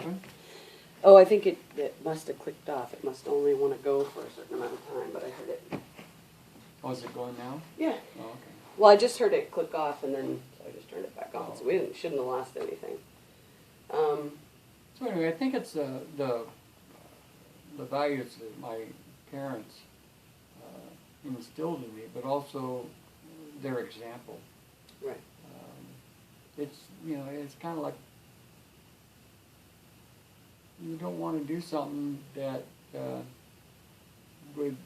happened? Oh, I think it must have clicked off. It must only want to go for a certain amount of time, but I heard it. Oh, is it going now? Yeah. Oh, okay. Well, I just heard it click off, and then so I just turned it back on. Oh. So we shouldn't have lost anything. So anyway, I think it's the values that my parents instilled in me, but also their example. Right. It's, you know, it's kind of like you don't want to do something that would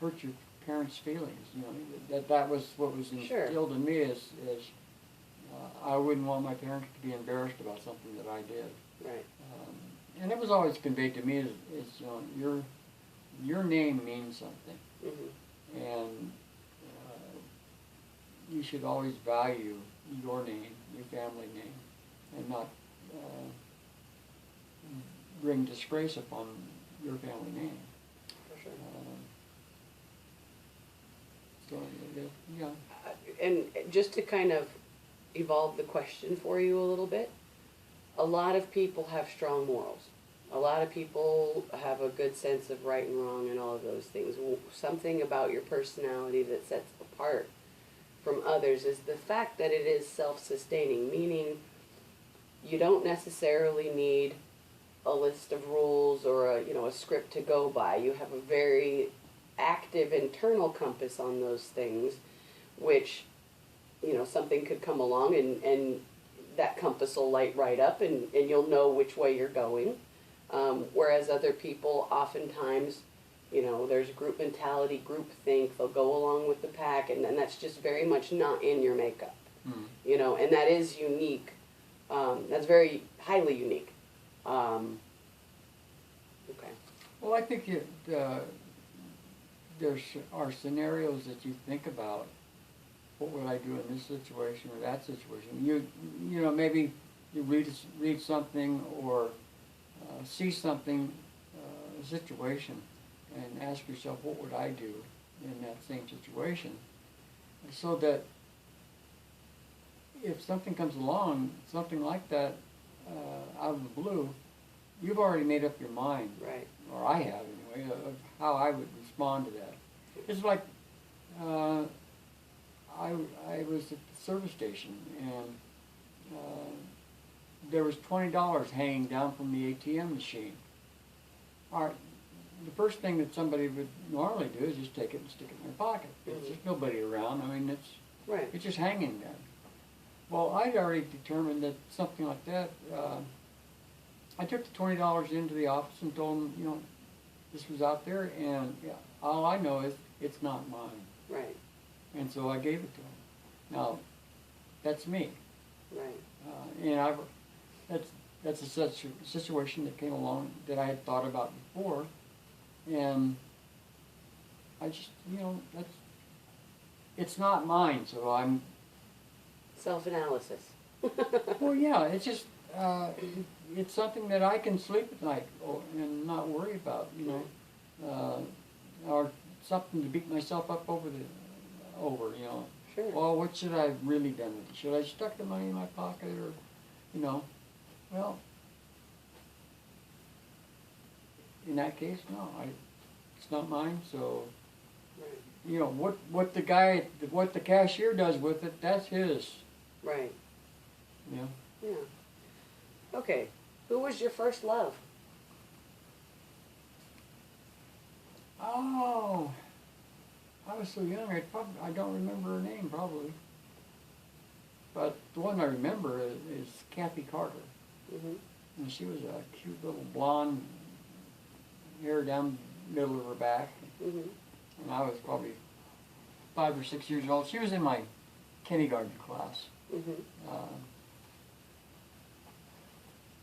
hurt your parents' feelings. You know, that was what was instilled in me is I wouldn't want my parents to be embarrassed about something that I did. Right. And it was always conveyed to me is you know, your name means something, and you should always value your name, your family name, and not bring disgrace upon your family name. For sure. Yeah. And just to kind of evolve the question for you a little bit, a lot of people have strong morals. A lot of people have a good sense of right and wrong and all of those things. Something about your personality that sets apart from others is the fact that it is self-sustaining, meaning you don't necessarily need a list of rules or a script to go by. You have a very active internal compass on those things, which something could come along and that compass will light right up and you'll know which way you're going. Whereas other people oftentimes, there's group mentality, group think, they'll go along with the pack, and that's just very much not in your makeup. And that is unique. That's very highly unique. Okay. Well, I think there are scenarios that you think about. What would I do in this situation or that situation? You know, maybe you read something or see something, a situation, and ask yourself, what would I do in that same situation? So that if something comes along, something like that, out of the blue, you've already made up your mind, right? Or I have anyway, of how I would respond to that. It's like I was at the service station and there was $20 hanging down from the ATM machine. All right, the first thing that somebody would normally do is just take it and stick it in their pocket. There's nobody around. I mean, it's just hanging there. Well, I'd already determined that something like that. I took the $20 into the office and told them, this was out there, and all I know is it's not mine. Right. And so I gave it to them. Now, that's me. Right. And that's a situation that came along that I had thought about before, and I just, it's not mine, so I'm... Self-analysis. Well, yeah, it's just, it's something that I can sleep at night and not worry about, or something to beat myself up over. Sure. Well, what should I have really done with it? Should I have stuck the money in my pocket or, well, in that case, no, it's not mine, so, right. What the cashier does with it, that's his. Right. Yeah. Yeah. Okay. Who was your first love? Oh, I was so young, I don't remember her name, probably. But the one I remember is Kathy Carter. And she was a cute little blonde, hair down the middle of her back. And I was probably 5 or 6 years old. She was in my kindergarten class.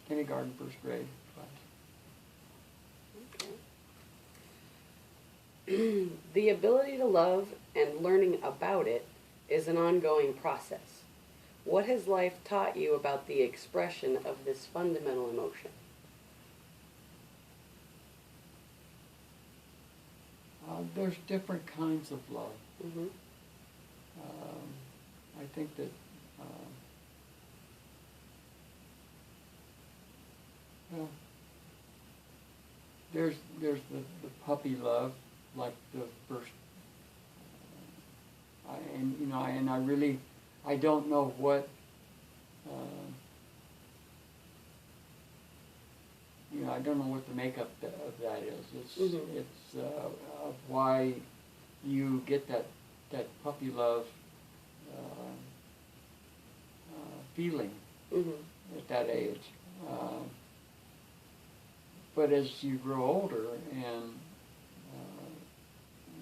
Kindergarten, first grade class. Okay. The ability to love and learning about it is an ongoing process. What has life taught you about the expression of this fundamental emotion? There's different kinds of love. I think that there's the puppy love, like the first, and I really, I don't know what, I don't know what the makeup of that is. It's of why you get that puppy love feeling at that age. But as you grow older, and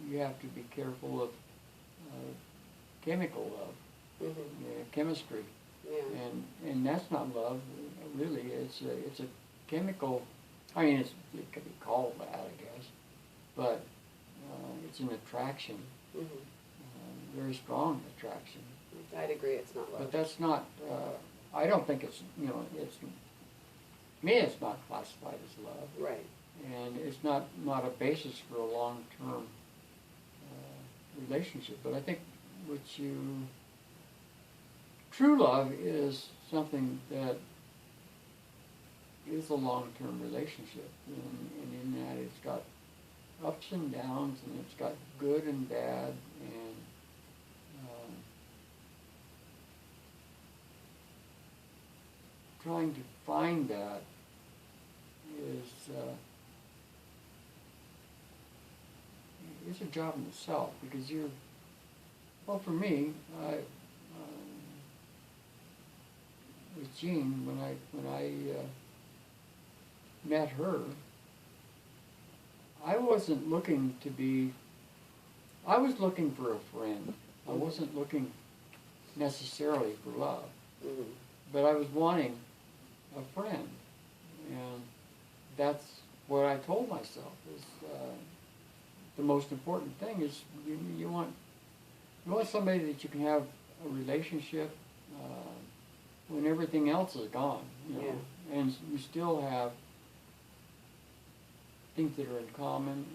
you have to be careful of chemical love, chemistry, and that's not love, really. It's a chemical. I mean, it could be called that, I guess, but it's an attraction, very strong attraction. I'd agree, it's not love. But that's not. I don't think it's. It's. To me, it's not classified as love. Right. And it's not a basis for a long-term relationship. But I think true love is something that is a long-term relationship. And in that it's got ups and downs, and it's got good and bad, and trying to find that is a job in itself, because for me, with Jean, when I met her, I wasn't looking to be, I was looking for a friend. I wasn't looking necessarily for love, but I was wanting a friend. And that's what I told myself is the most important thing is you want somebody that you can have a relationship when everything else is gone, and you still have things that are in common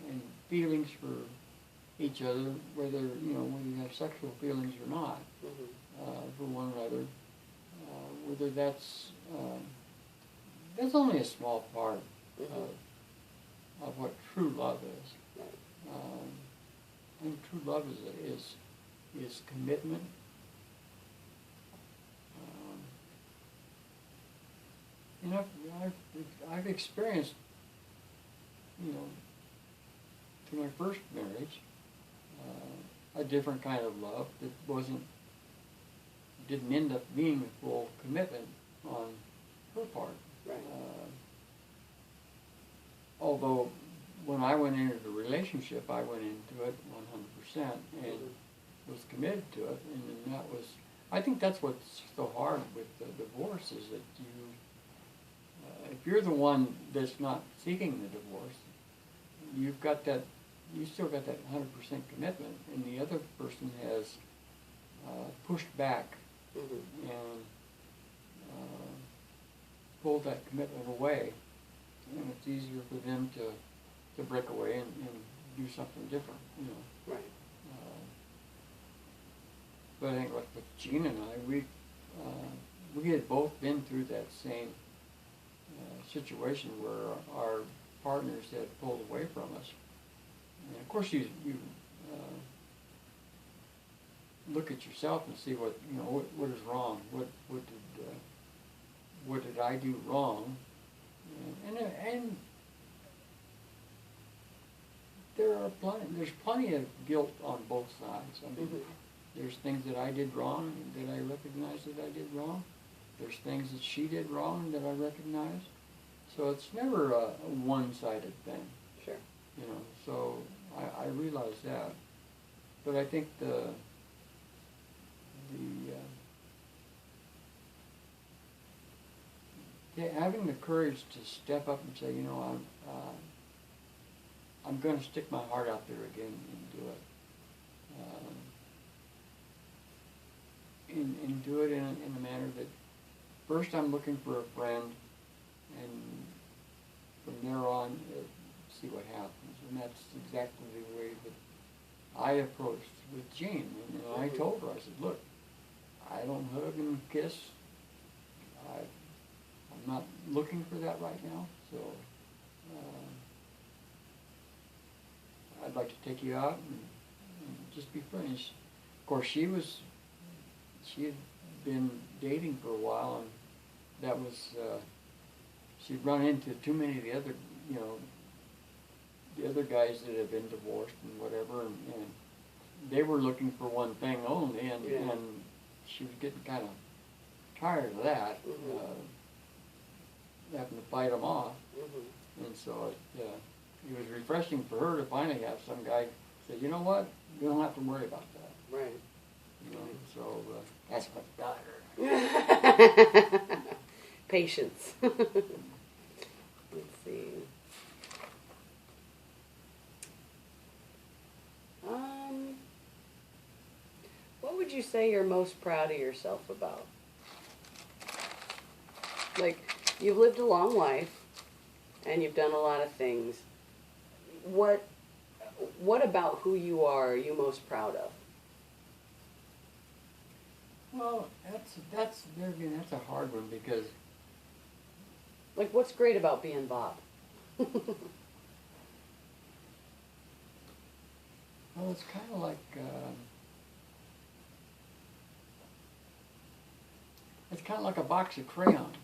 and feelings for each other, whether you have sexual feelings or not for one another, whether that's only a small part of what true love is. I think true love is commitment. I've experienced, through my first marriage, a different kind of love that didn't end up being a full commitment on her part. Right. Although when I went into the relationship, I went into it 100% and was committed to it, and then that was. I think that's what's so hard with the divorce is that if you're the one that's not seeking the divorce, you've got that. You still got that 100% commitment, and the other person has pushed back and pulled that commitment away, and it's easier for them to break away and do something different, Right. But I think like with Jean and I, we had both been through that same situation where our partners had pulled away from us. And of course, you look at yourself and see what is wrong. What did I do wrong? And there's plenty of guilt on both sides. I mean, there's things that I did wrong that I recognize that I did wrong. There's things that she did wrong that I recognize. So it's never a one-sided thing. Sure. So I realize that. But I think having the courage to step up and say, I'm going to stick my heart out there again and do it. And do it in a manner that first I'm looking for a friend, and from there on, see what happens. And that's exactly the way that I approached with Jean. And I told her, I said, look, I don't hug and kiss. I'm not looking for that right now. So I'd like to take you out and just be friends. Of course, she had been dating for a while, and that was, she'd run into too many of the other, the other guys that had been divorced and whatever, and they were looking for one thing only, and she was getting kind of tired of that, having to fight them off, and so it was refreshing for her to finally have some guy say, you know what, you don't have to worry about that. Right. So that's my daughter. Patience. Let's see. What would you say you're most proud of yourself about? Like, you've lived a long life, and you've done a lot of things. What about who you are most proud of? Well, that's a hard one because. Like, what's great about being Bob? Well, it's kind of like a box of crayons.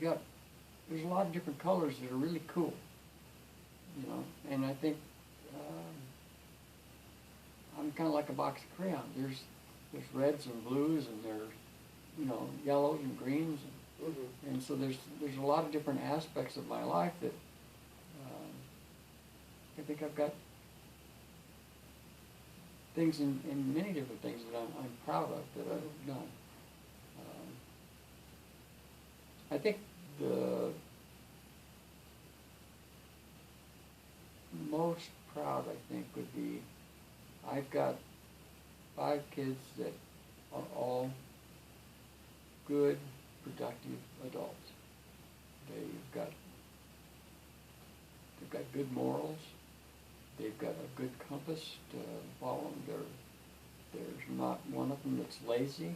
There's a lot of different colors that are really cool. And I think I'm kind of like a box of crayons. There's reds and blues, and there's yellows and greens, and so there's a lot of different aspects of my life that I think I've got things in many different things that I'm proud of that I've done. I think the most proud, I think, would be I've got 5 kids that are all good, productive adults. They've got good morals. They've got a good compass to follow. There's not one of them that's lazy.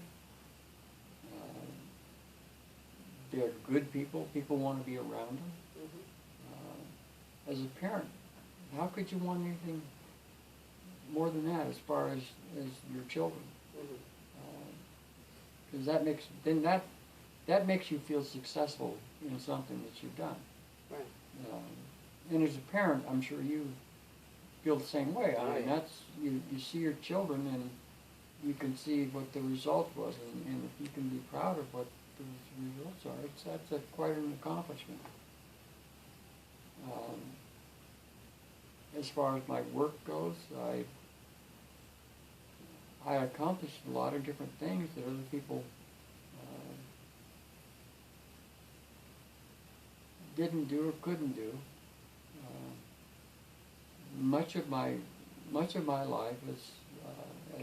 They're good people. People want to be around them. As a parent, how could you want anything more than that as far as your children? Because that makes you feel successful in something that you've done. Right. And as a parent, I'm sure you feel the same way. I mean, that's you see your children and you can see what the result was, and if you can be proud of what the results are, that's quite an accomplishment. As far as my work goes, I accomplished a lot of different things that other people didn't do or couldn't do. Much of my life as a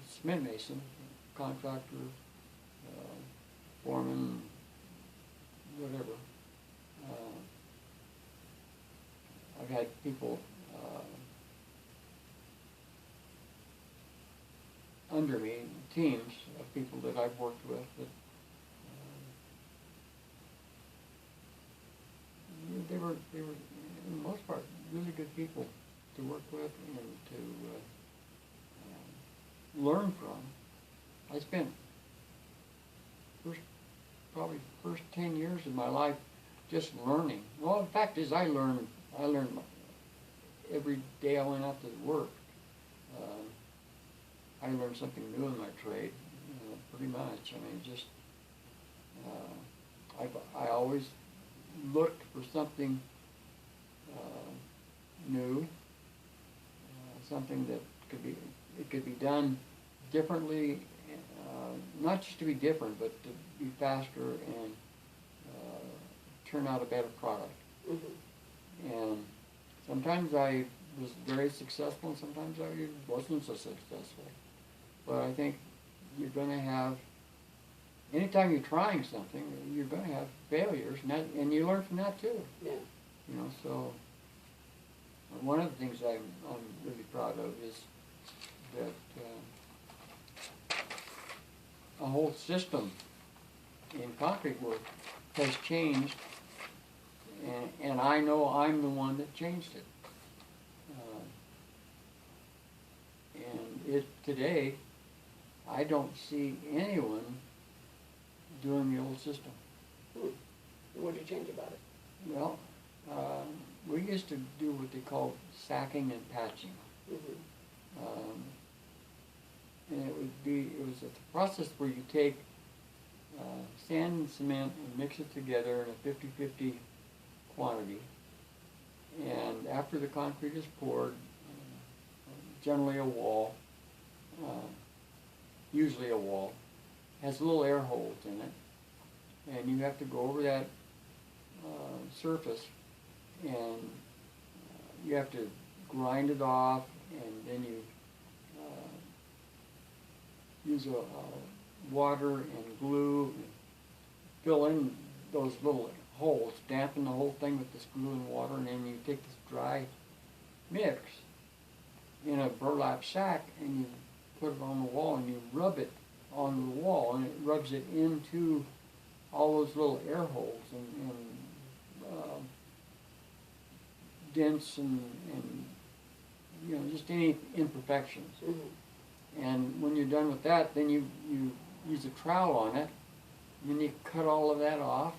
cement mason, contractor, foreman, whatever. I've had people under me, teams of people that I've worked with that they were, in the most part, really good people to work with and to learn from. I spent probably first 10 years of my life just learning. Well, the fact is, I learned every day I went out to work. I learned something new in my trade, pretty much. I mean, just I always looked for something new, something that could be done differently, not just to be different, but to be faster and turn out a better product. And sometimes I was very successful, and sometimes I wasn't so successful. But I think you're going to have, anytime you're trying something, you're going to have failures, and you learn from that too. Yeah. So one of the things I'm really proud of is that a whole system in concrete work has changed And I know I'm the one that changed it. And today, I don't see anyone doing the old system. What did you change about it? Well, we used to do what they call sacking and patching. And it was a process where you take sand and cement and mix it together in a 50-50 quantity. And after the concrete is poured, generally a wall, usually a wall, has little air holes in it. And you have to go over that surface, and you have to grind it off, and then you use water and glue, and fill in those little holes, dampen the whole thing with this glue and water, and then you take this dry mix in a burlap sack and you put it on the wall and you rub it on the wall, and it rubs it into all those little air holes and dents and you know, just any imperfections. And when you're done with that, then you use a trowel on it, and then you cut all of that off.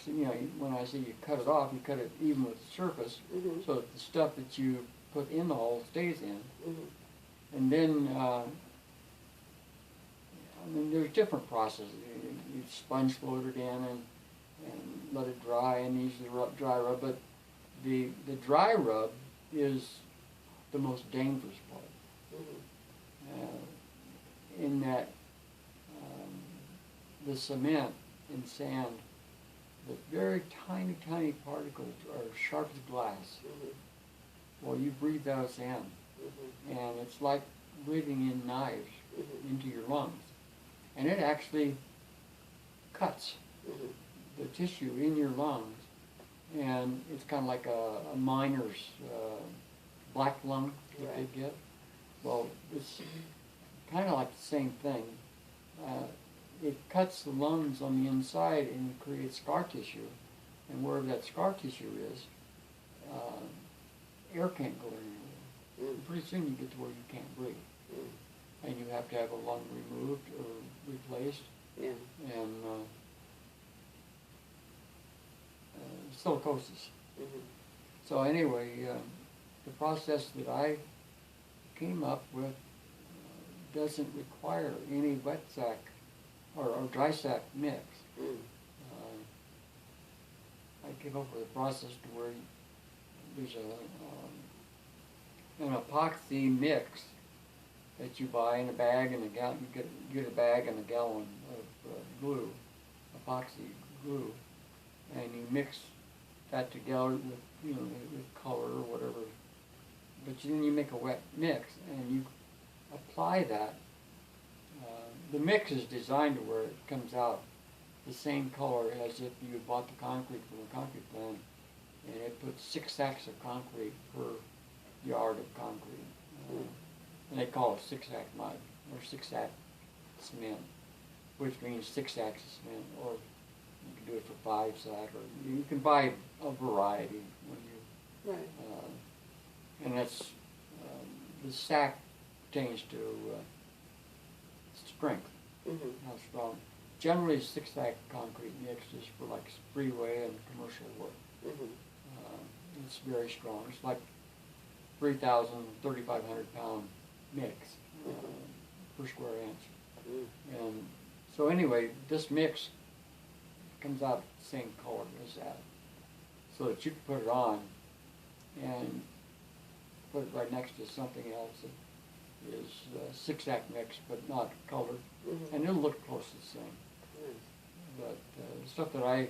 You know, when I say you cut it off, you cut it even with the surface, so that the stuff that you put in the hole stays in. And then, I mean, there's different processes. You sponge float it in and let it dry, and use the dry rub. But the dry rub is the most dangerous part. In that the cement and sand, the very tiny, tiny particles are sharp as glass. Well, you breathe those in, and it's like breathing in knives into your lungs. And it actually cuts the tissue in your lungs, and it's kind of like a miner's black lung that they get. Well, it's kind of like the same thing. It cuts the lungs on the inside and it creates scar tissue. And wherever that scar tissue is, air can't go anywhere. And pretty soon you get to where you can't breathe. And you have to have a lung removed or replaced. And silicosis. So anyway, the process that I came up with doesn't require any wet sack or dry sack mix. I came up with a process to where there's an epoxy mix that you buy in a bag and a gallon. You get a bag and a gallon of glue, epoxy glue, and you mix that together with with color or whatever. But then you make a wet mix and you apply that. The mix is designed to where it comes out the same color as if you bought the concrete from a concrete plant, and it puts 6 sacks of concrete per yard of concrete. And they call it 6-sack mud or 6-sack cement, which means 6 sacks of cement, or you can do it for 5-sack, or you can buy a variety when you. And that's the sack pertains to strength, how strong. Generally, 6-sack concrete mix is for like freeway and commercial work. It's very strong. It's like 3,000, 3,500 pound mix per square inch. And so anyway, this mix comes out the same color as that, so that you can put it on and put it right next to something else that is 6-sack mix but not colored, and it'll look close to the same. But the stuff that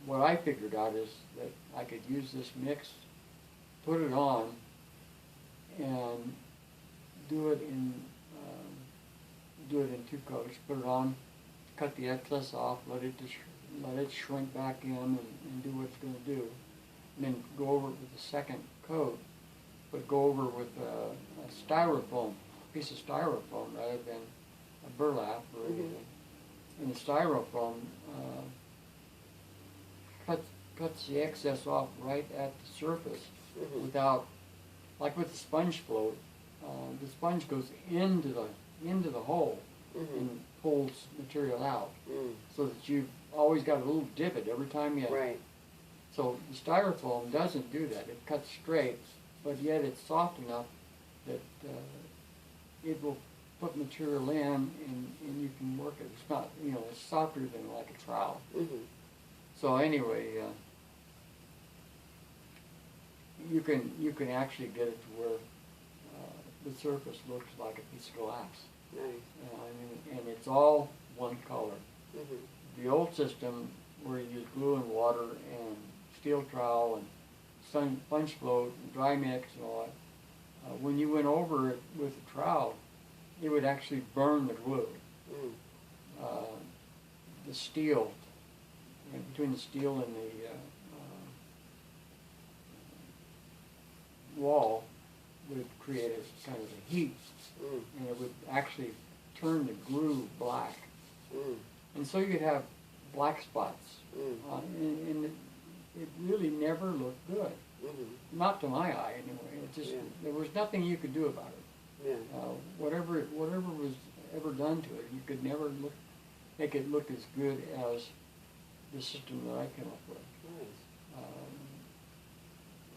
what I figured out is that I could use this mix, put it on, and do it in 2 coats. Put it on, cut the excess off, let it shrink back in and do what it's going to do, and then go over it with the second coat, but go over with a styrofoam, piece of styrofoam rather than a burlap or anything. And the styrofoam cuts the excess off right at the surface Mhm. without, like with the sponge float, the sponge goes into the hole Mhm. and pulls material out, Mm. so that you've always got a little divot every time you. Right. So the styrofoam doesn't do that. It cuts straight, but yet it's soft enough that it will put material in, and you can work it. It's not, it's softer than like a trowel. Mhm. So anyway, you can actually get it to where the surface looks like a piece of glass. Nice. And it's all one color. Mhm. The old system, where you use glue and water and steel trowel and sponge float and dry mix and all that, when you went over it with a trowel, it would actually burn the glue. Mm. The steel, between the steel and the wall, would create a kind of a heat, and it would actually turn the glue black. Mm. And so you'd have black spots, Mm. and it really never looked good. Mhm. Not to my eye, anyway. It just there was nothing you could do about it. Yeah. Whatever was ever done to it, you could never make it look as good as the system that I came up with.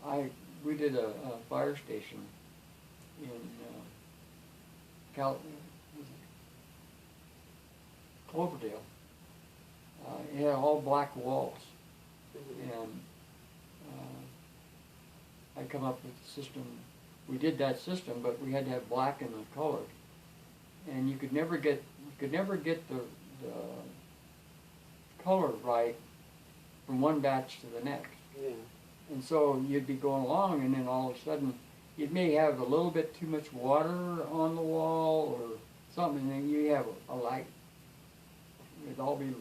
Nice. We did a fire station in Cloverdale. It had all black walls, Mhm. and I come up with the system. We did that system, but we had to have black in the color, and you could never get the color right from one batch to the next. Yeah. And so you'd be going along, and then all of a sudden, you may have a little bit too much water on the wall or something, and then you have a light. It'd all be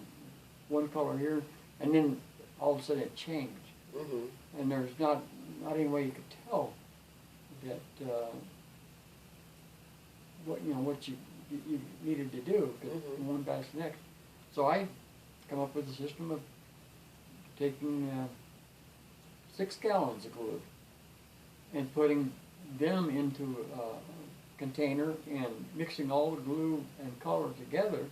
one color here, and then all of a sudden it changed. Mhm. And there's not any way you could tell that what you needed to do from one batch to the next. So I come up with a system of taking 6 gallons of glue and putting them into a container and mixing all the glue and color together,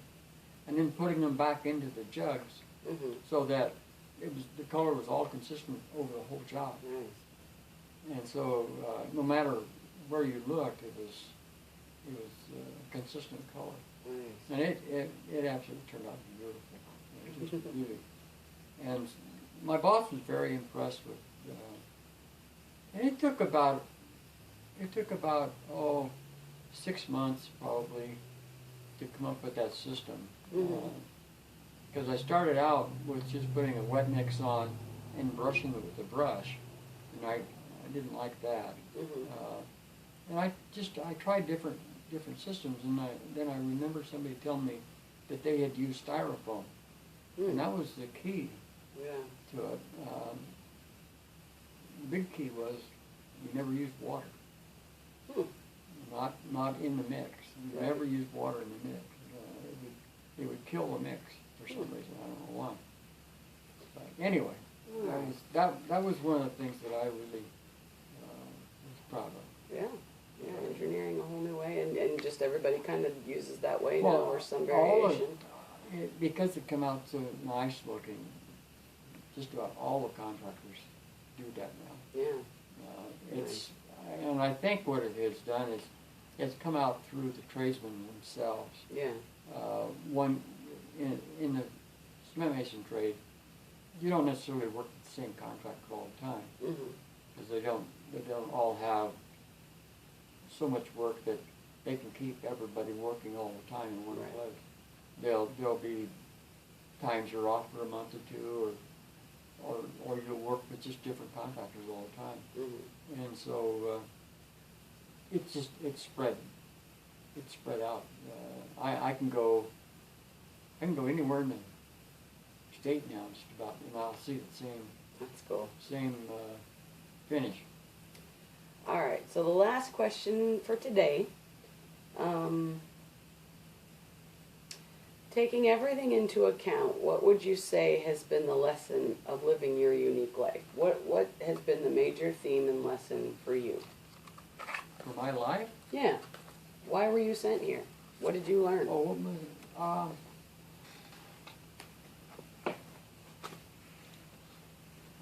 and then putting them back into the jugs, Mhm. so that the color was all consistent over the whole job. Nice. And so no matter where you looked, it was consistent color. Nice. And it absolutely turned out beautiful. It was just beautiful. And my boss was very impressed with. And it took about 6 months probably to come up with that system. Because I started out with just putting a wet mix on and brushing it with a brush, and I didn't like that. And I tried different systems, and then I remember somebody telling me that they had used styrofoam, and that was the key to it. The big key was you never used water. Not in the mix. You never used water in the mix. It would kill the mix for some reason. I don't know why. But anyway, that was one of the things that I really was proud of. Yeah. Yeah, engineering a whole new way, and just everybody kind of uses that way now, or some all of variation. because it come out so nice looking, just about all the contractors do that now. Yeah. And I think what it has done is it's come out through the tradesmen themselves. Yeah. One in the cement mason trade, you don't necessarily work with the same contractor all the time, because they don't all have so much work that they can keep everybody working all the time in one place. There'll be times you're off for a month or two, or you'll work with just different contractors all the time. And so it's spread out. I can go anywhere in the state now, just about, and I'll see the That's cool. same finish. All right, so the last question for today. Taking everything into account, what would you say has been the lesson of living your unique life? What has been the major theme and lesson for you? For my life? Yeah. Why were you sent here? What did you learn? Oh, what was it?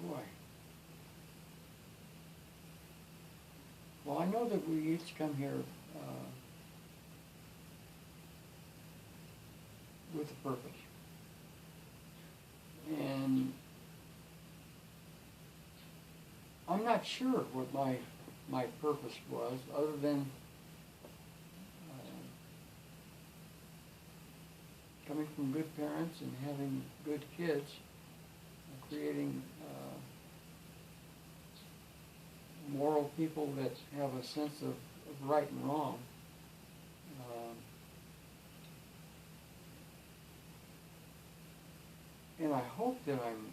Boy. Well, I know that we each come here with a purpose. And I'm not sure what my purpose was, other than coming from good parents and having good kids, creating moral people that have a sense of right and wrong. And I hope that I'm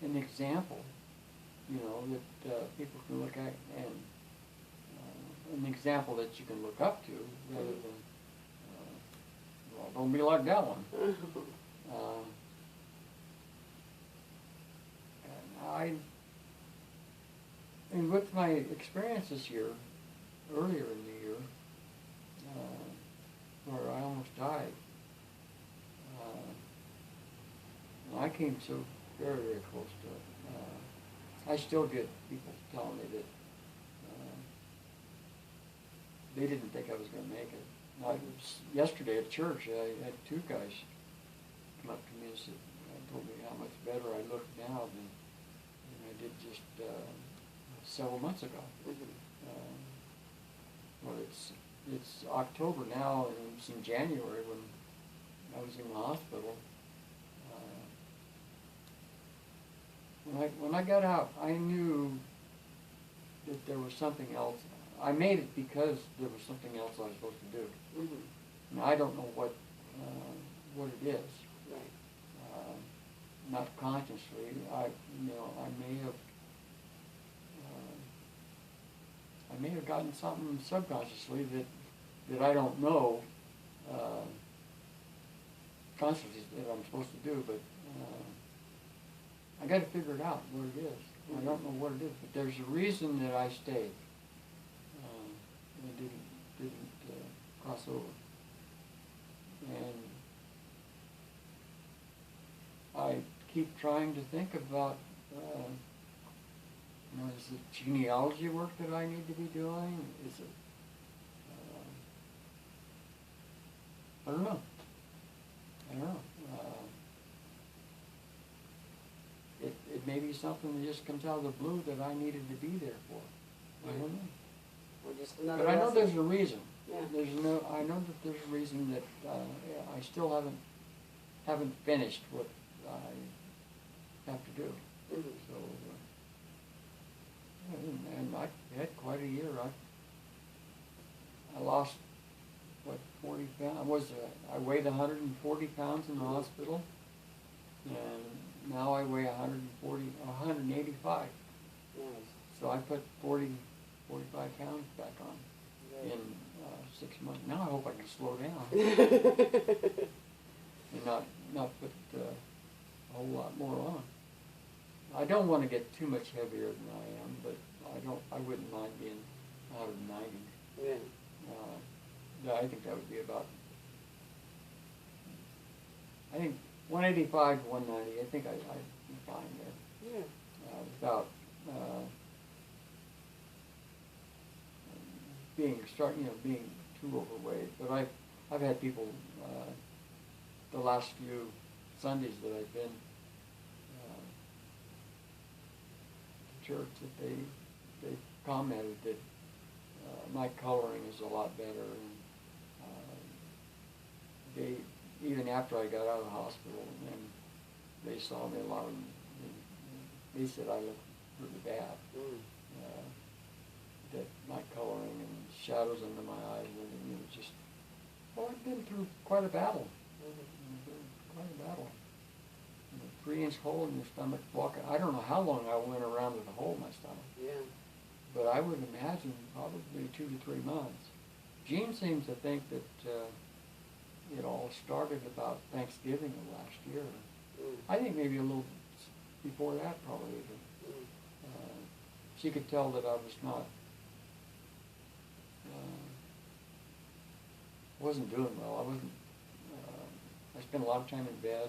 an example, you know, that people can look at, and an example that you can look up to, rather than, well, don't be like that one. And with my experience this year, earlier in the year, where I almost died, and I came so very, very close to it. I still get people telling me that they didn't think I was going to make it. Yesterday at church, I had two guys come up to me and told me how much better I looked now than I did just several months ago. Well, it's October now, and it was in January when I was in the hospital. When I got out, I knew that there was something else. I made it because there was something else I was supposed to do. And I don't know what it is. Right. Not consciously. I may have gotten something subconsciously that I don't know consciously that I'm supposed to do, but I got to figure it out what it is. I don't know what it is, but there's a reason that I stayed. And didn't cross over. And I keep trying to think about, is it genealogy work that I need to be doing? Is it, I don't know. It may be something that just comes out of the blue that I needed to be there for. I don't know. But I know there's a reason. Yeah. I know that there's a reason that I still haven't finished what I have to do. So, and I had quite a year. I lost 40 pounds. I weighed 140 pounds in the hospital, and now I weigh 185. Nice. So I put 45 pounds back on in 6 months. Now I hope I can slow down and not put a whole lot more on. I don't want to get too much heavier than I am, but I wouldn't mind being 190. Yeah. I think that would be about. I think 185 to 190. I think I'm fine there. Yeah. Without being too overweight. But I've had people the last few Sundays that I've been to church that they commented that my coloring is a lot better, and they, even after I got out of the hospital, and they saw me a lot, and they said I looked really bad. That my coloring and shadows under my eyes, and it was just, I've been through quite a battle. Quite a battle. And a 3-inch hole in your stomach, walking. I don't know how long I went around with a hole in my stomach. Yeah. But I would imagine probably 2 to 3 months. Gene seems to think that it all started about Thanksgiving of last year. Mm. I think maybe a little before that probably. But, she could tell that I was not, wasn't doing well. I wasn't, I spent a lot of time in bed.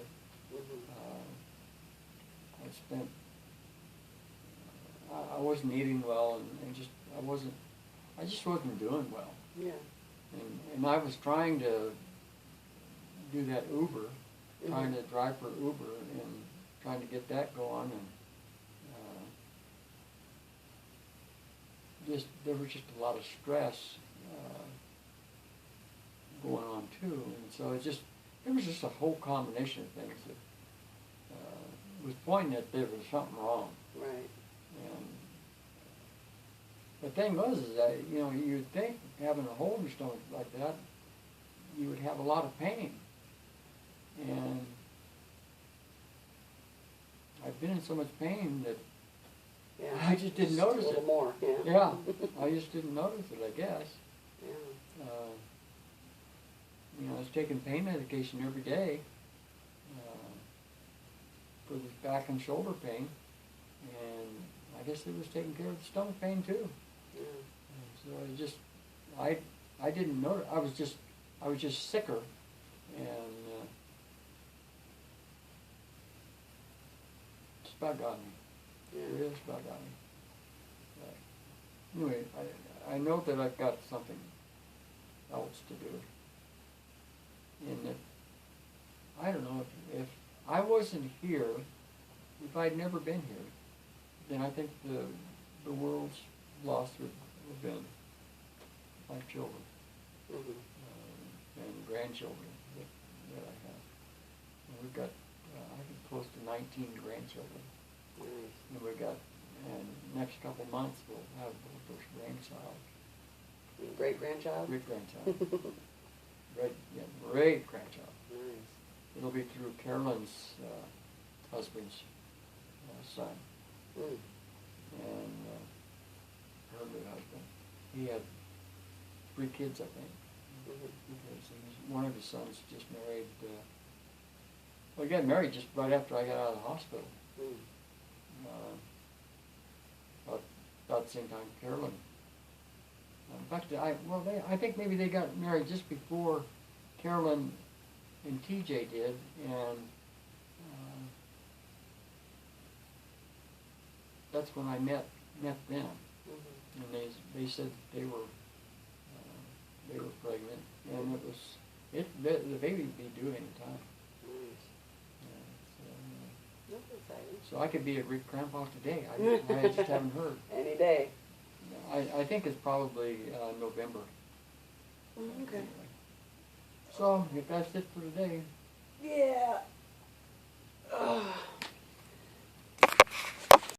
I spent, I wasn't eating well, and I just wasn't doing well. Yeah. And I was trying to do that Uber, trying to drive for Uber and trying to get that going, and there was just a lot of stress going on too, and so it was just a whole combination of things that was pointing that there was something wrong. Right. And the thing was is that, you know, you'd think having a hole in your stomach like that, you would have a lot of pain. And I've been in so much pain that I just didn't notice a little it. more, yeah. Yeah, I just didn't notice it, I guess. Yeah. You know, I was taking pain medication every day for this back and shoulder pain, and I guess it was taking care of the stomach pain too. Yeah. And so I didn't know. I was just sicker, and it's about got me. Yeah. It is about got me. Anyway, I know that I've got something else to do. In that, I don't know, if I wasn't here, if I'd never been here, then I think the world's loss would have been my children and grandchildren that I have. And we've got, I think, close to 19 grandchildren. Nice. And we've got, and next couple months we'll have the first grandchild. Great grandchild? Great grandchild. Great grandchild. Nice. It'll be through Carolyn's husband's son. Mm. And her new husband. He had 3 kids, I think. Because one of his sons just married, well, he got married just right after I got out of the hospital. Mm. About the same time Carolyn. In fact, I think maybe they got married just before Carolyn and TJ did, and that's when I met them. And they said they were pregnant, and the baby would be due any time. Nice. That's exciting. So I could be a great grandpa today. I just haven't heard. Any day. I think it's probably November. Okay. Anyway. So, if that's it for today. Yeah.